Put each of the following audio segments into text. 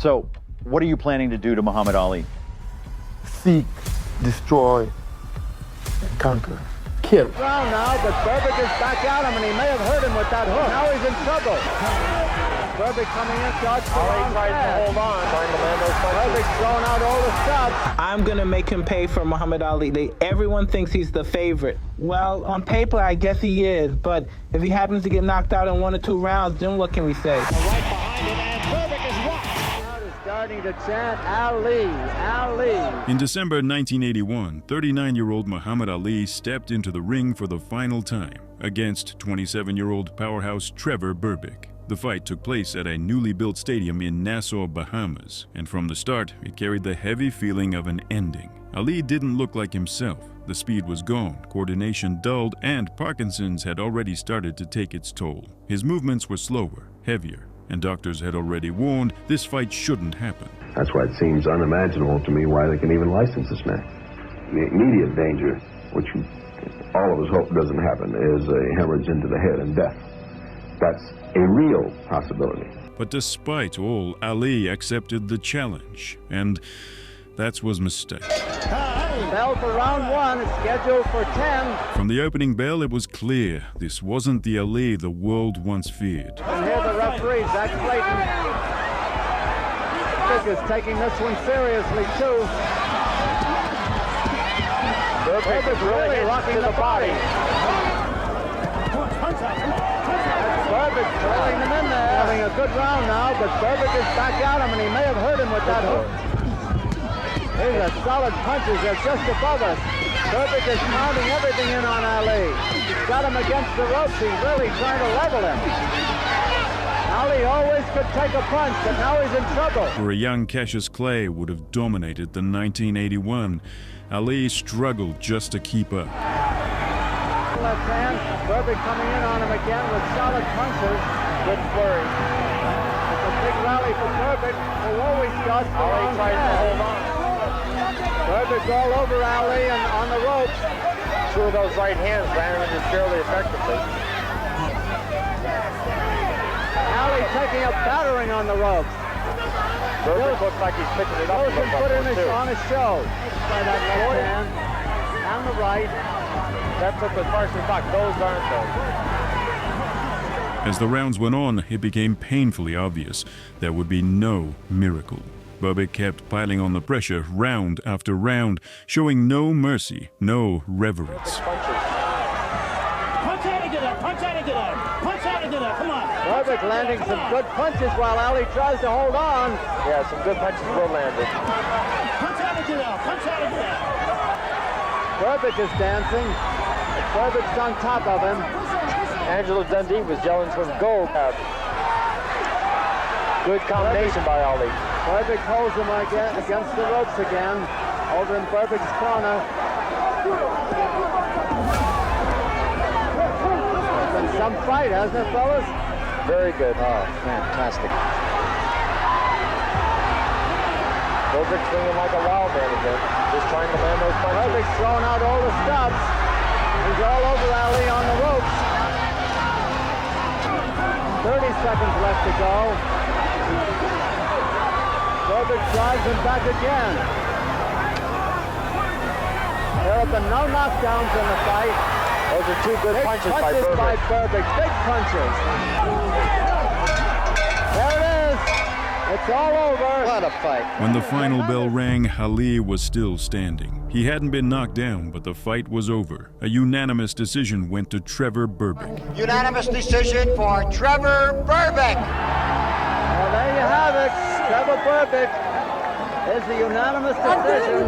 So, what are you planning to do to Muhammad Ali? Seek, destroy, and conquer. Kill. Round now, but Berbick is back at him, and he may have hurt him with that hook. Now he's in trouble. Berbick coming in, shots the wrong tries to hold on, trying to land those punches. Berbick's throwing out all the stops. I'm gonna make him pay for Muhammad Ali. Everyone thinks he's the favorite. Well, on paper, I guess he is, but if he happens to get knocked out in 1 or 2 rounds, then what can we say? Right behind him, and Berbick is rocked. Crowd is starting to chant Ali, Ali. In December 1981, 39-year-old Muhammad Ali stepped into the ring for the final time against 27-year-old powerhouse Trevor Berbick. The fight took place at a newly built stadium in Nassau, Bahamas, and from the start, it carried the heavy feeling of an ending. Ali didn't look like himself. The speed was gone, coordination dulled, and Parkinson's had already started to take its toll. His movements were slower, heavier, and doctors had already warned this fight shouldn't happen. That's why it seems unimaginable to me why they can even license this man. The immediate danger, which all of us hope doesn't happen, is a hemorrhage into the head and death. That's a real possibility. But despite all, Ali accepted the challenge, and that was a mistake. Bell for round 1, it's scheduled for 10. From the opening bell, it was clear this wasn't the Ali the world once feared. And here the referee, Zach Clayton. Berbick is taking this one seriously, too. Berbick is really rocking the body. Berbick throwing him in there. Having a good round now, but Berbick is back at him, and he may have hurt him with that hook. These are solid punches. They're just above us. Berbick is pounding everything in on Ali. He's got him against the ropes. He's really trying to level him. Ali always could take a punch, but now he's in trouble. Where a young Cassius Clay would have dominated the 1981, Ali struggled just to keep up. Left hand, Berbick coming in on him again with solid punches. Good flurry. It's a big rally for Berbick, who always shots the wrong hand. Berbick all over Ali and on the ropes. Two of those right hands landed it fairly effectively. Ali taking a battering on the ropes. Berbick looks like he's picking it up. Those can put in on his show. By that left hand and the right. That's what the partially blocked. Those aren't those. As the rounds went on, it became painfully obvious there would be no miracle. Berbick kept piling on the pressure round after round, showing no mercy, no reverence. Punch out and get up, punch out and get up, punch out and get up, come on. Berbick landing some good punches while Ali tries to hold on. Yeah, some good punches were landed. Punch out and get up, punch out and get up. Berbick is dancing. Berbick's on top of him. Angelo Dundee was yelling for gold. Good combination by Ali. Berbick holds him against the ropes again, over in Berbick's corner. It's been some fight, hasn't it, fellas? Very good. Oh, fantastic. Berbick swinging like a wild man again, just trying to land those punches. Berbick's throwing out all the stops. He's all over Ali on the ropes. 30 seconds left to go. Berbick drives him back again. There have been no knockdowns in the fight. Those are two good punches by Berbick. Big punches. There it is. It's all over. What a fight. When the final bell rang, Ali was still standing. He hadn't been knocked down, but the fight was over. A unanimous decision went to Trevor Berbick. Unanimous decision for Trevor Berbick. Well, there you have it. Trevor Berbick is the unanimous decision.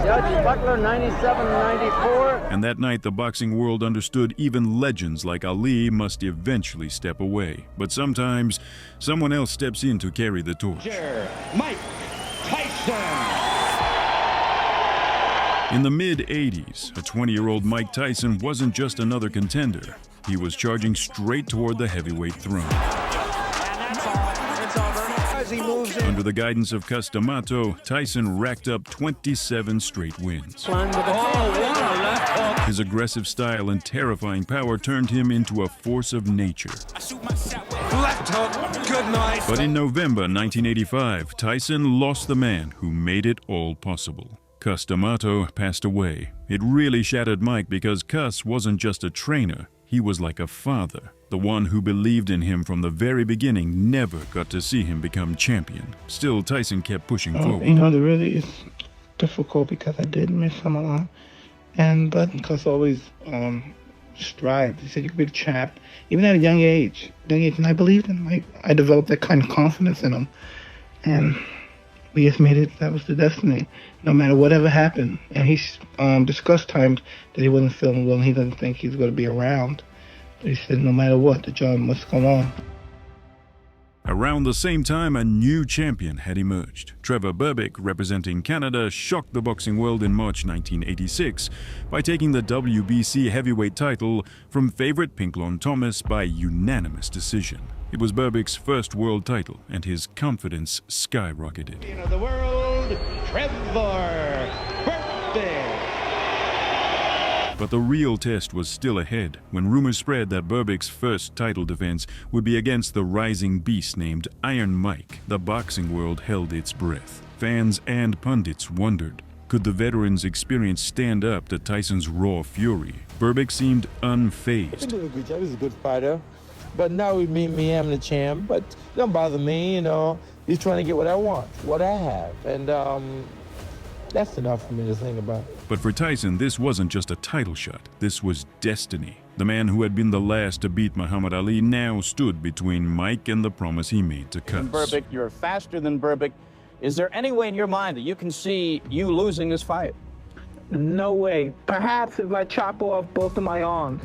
Judge Butler, 97-94. And that night, the boxing world understood even legends like Ali must eventually step away. But sometimes, someone else steps in to carry the torch. Mike Tyson. In the mid-'80s, a 20-year-old Mike Tyson wasn't just another contender. He was charging straight toward the heavyweight throne. Under the guidance of Cus D'Amato, Tyson racked up 27 straight wins. His aggressive style and terrifying power turned him into a force of nature. Left hook. Good night. But in November 1985, Tyson lost the man who made it all possible. Cus D'Amato passed away. It really shattered Mike because Cus wasn't just a trainer, he was like a father. The one who believed in him from the very beginning never got to see him become champion. Still, Tyson kept pushing forward. You know, it really is difficult because I did miss him a lot. But Cus always strived. He said you could be the champ, even at a young age. And I believed in him. I developed that kind of confidence in him. And we just made it, that was the destiny, no matter whatever happened. And he discussed times that he wasn't feeling well and he doesn't think he's going to be around. But he said no matter what, the job must go on. Around the same time, a new champion had emerged. Trevor Berbick, representing Canada, shocked the boxing world in March 1986 by taking the WBC heavyweight title from favorite Pinklon Thomas by unanimous decision. It was Berbick's first world title, and his confidence skyrocketed. Champion of the world, Trevor Berbick. But the real test was still ahead when rumors spread that Berbick's first title defense would be against the rising beast named Iron Mike. The boxing world held its breath. Fans and pundits wondered, could the veteran's experience stand up to Tyson's raw fury? Berbick seemed unfazed. He did a good job. He's a good fighter. But now we meet me, I'm the champ. But it don't bother me, you know. He's trying to get what I want, what I have. And that's enough for me to think about. But for Tyson, this wasn't just a title shot. This was destiny. The man who had been the last to beat Muhammad Ali now stood between Mike and the promise he made to Cus. Berbick, you're faster than Berbick. Is there any way in your mind that you can see you losing this fight? No way. Perhaps if I chop off both of my arms.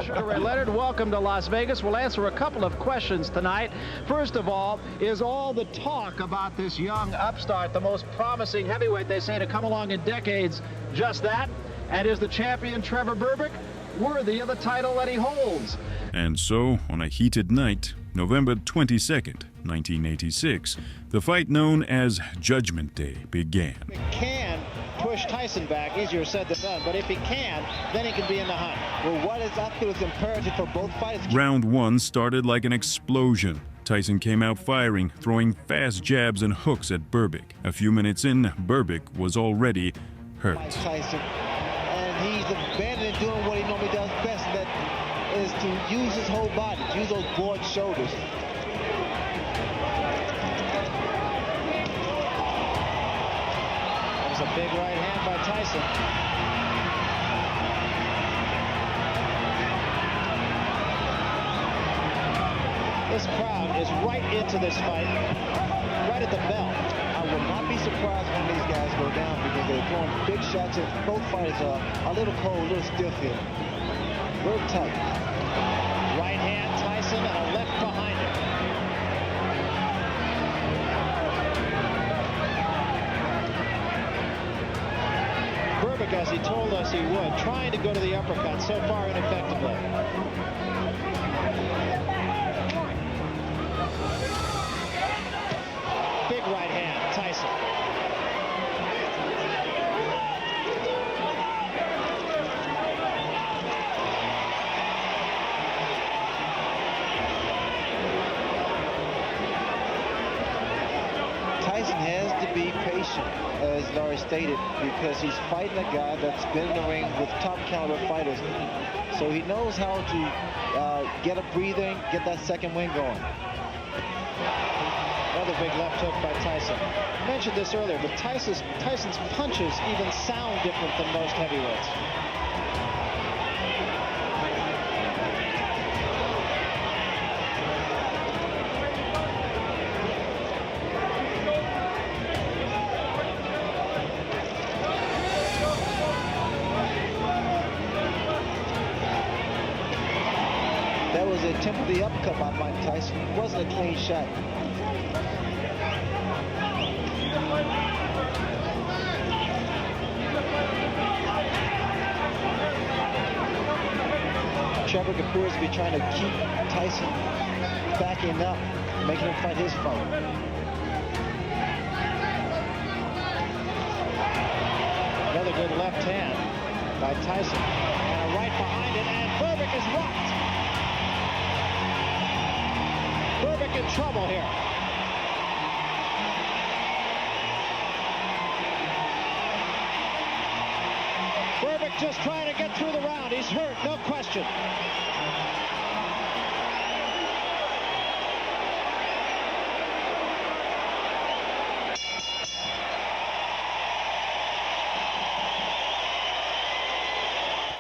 Sugar Ray Leonard, welcome to Las Vegas. We'll answer a couple of questions tonight. First of all, is all the talk about this young upstart, the most promising heavyweight, they say, to come along in decades, just that? And is the champion, Trevor Berbick, worthy of the title that he holds? And so, on a heated night, November 22nd, 1986, the fight known as Judgment Day began. Can push Tyson back, easier said than done, but if he can, then he can be in the hunt. Well, what is I feel is imperative for both fighters. Round one started like an explosion. Tyson came out firing, throwing fast jabs and hooks at Berbick. A few minutes in, Berbick was already hurt. Tyson, and he's abandoning doing what he normally does best, and that is to use his whole body, to use those broad shoulders. A big right hand by Tyson. This crowd is right into this fight, right at the bell. I would not be surprised when these guys go down because they're throwing big shots and both fighters are a little cold, a little stiff here. Real tight. Right hand Tyson and a left behind him. Berbick, as he told us he would, trying to go to the uppercut, so far ineffectively. Big right hand, Tyson. Tyson has to be patient, as Laurie stated, because he's fighting a guy that's been in the ring with top caliber fighters. So he knows how to get a breather and get that second wind going. Another big left hook by Tyson. I mentioned this earlier, but Tyson's punches even sound different than most heavyweights. That was an attempt at the uppercut by Mike Tyson. It wasn't a clean shot. Trevor appears to be trying to keep Tyson backing up, making him fight his fight. Another good left hand by Tyson. And a right behind it, and Berbick is rocked. Berbick in trouble here. Berbick just trying to get through the round. He's hurt, no question.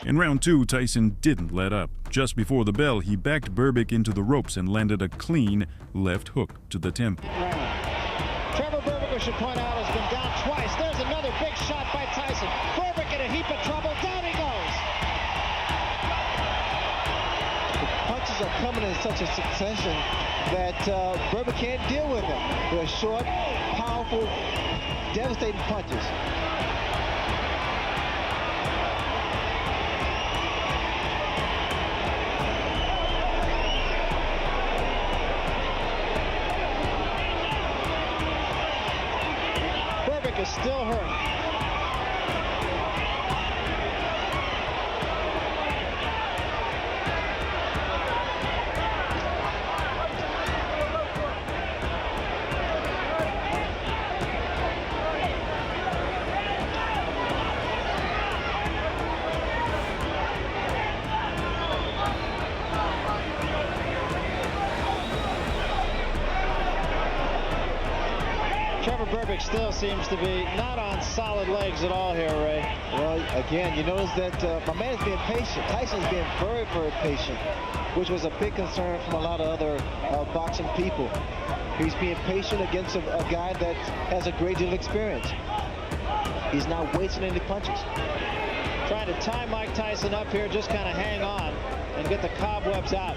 In round 2, Tyson didn't let up. Just before the bell, he backed Berbick into the ropes and landed a clean left hook to the temple. Trevor Berbick, we should point out, has been down twice. There's another big shot by Tyson. Berbick in a heap of trouble. Down he goes. The punches are coming in such a succession that Berbick can't deal with them. They're short, powerful, devastating punches. Berbick is still hurt. Trevor Berbick still seems to be not on solid legs at all here, Ray. Well, again, you notice that my man is being patient. Tyson's being very, very patient, which was a big concern from a lot of other boxing people. He's being patient against a guy that has a great deal of experience. He's not wasting any punches. Trying to tie Mike Tyson up here, just kind of hang on and get the cobwebs out.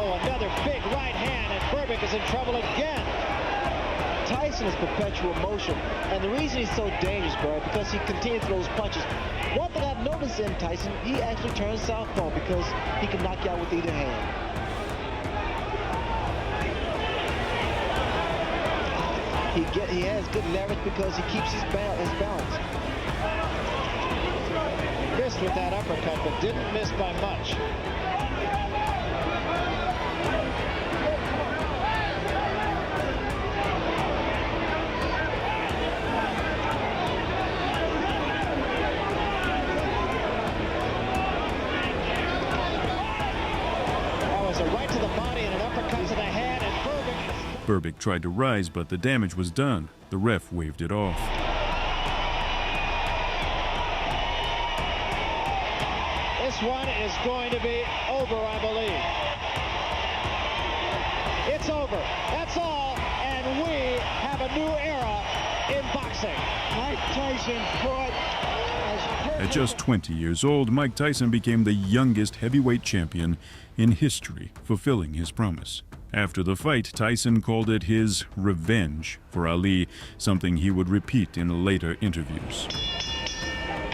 Oh, another big right hand, and Berbick is in trouble again. Tyson is perpetual motion, and the reason he's so dangerous, Barry, because he continues those punches. One thing I've noticed in Tyson, he actually turns southpaw because he can knock you out with either hand. He has good leverage because he keeps his balance. Missed with that uppercut, but didn't miss by much. Right to the body and an uppercut to the head, and Berbick tried to rise, but the damage was done. The ref waved it off. This one is going to be over, I believe. It's over. That's all, and we have a new era in boxing. Mike Tyson fought as At just 20 years old, Mike Tyson became the youngest heavyweight champion in history, fulfilling his promise. After the fight, Tyson called it his revenge for Ali, something he would repeat in later interviews.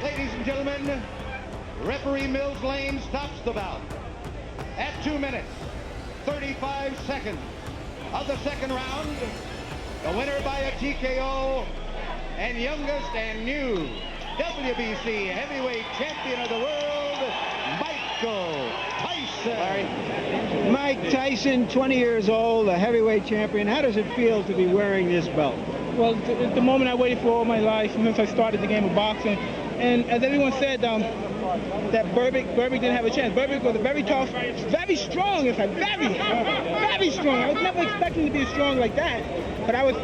Ladies and gentlemen, referee Mills Lane stops the bout at 2 minutes, 35 seconds of the second round. The winner by a TKO and youngest and new WBC heavyweight champion of the world, Michael Tyson. Larry. Mike Tyson, 20 years old, a heavyweight champion. How does it feel to be wearing this belt? Well, it's the moment I waited for all my life since I started the game of boxing. And as everyone said, that Berbick didn't have a chance. Berbick was a very tough, very strong, in fact, very strong. I was never expecting to be strong like that. But I was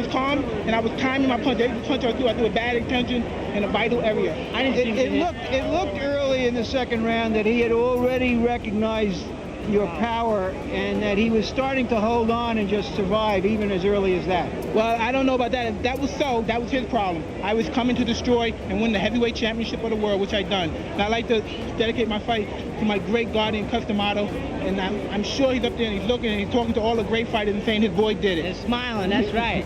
calm, and I was timing my punch. Every punch I threw with bad intention in a vital area. It looked early in the second round that he had already recognized your power and that he was starting to hold on and just survive even as early as that. Well, I don't know about that. If that was so, that was his problem. I was coming to destroy and win the heavyweight championship of the world, which I done. And I'd like to dedicate my fight to my great guardian, Customato, and I'm sure he's up there and he's looking and he's talking to all the great fighters and saying his boy did it. They're smiling, that's right.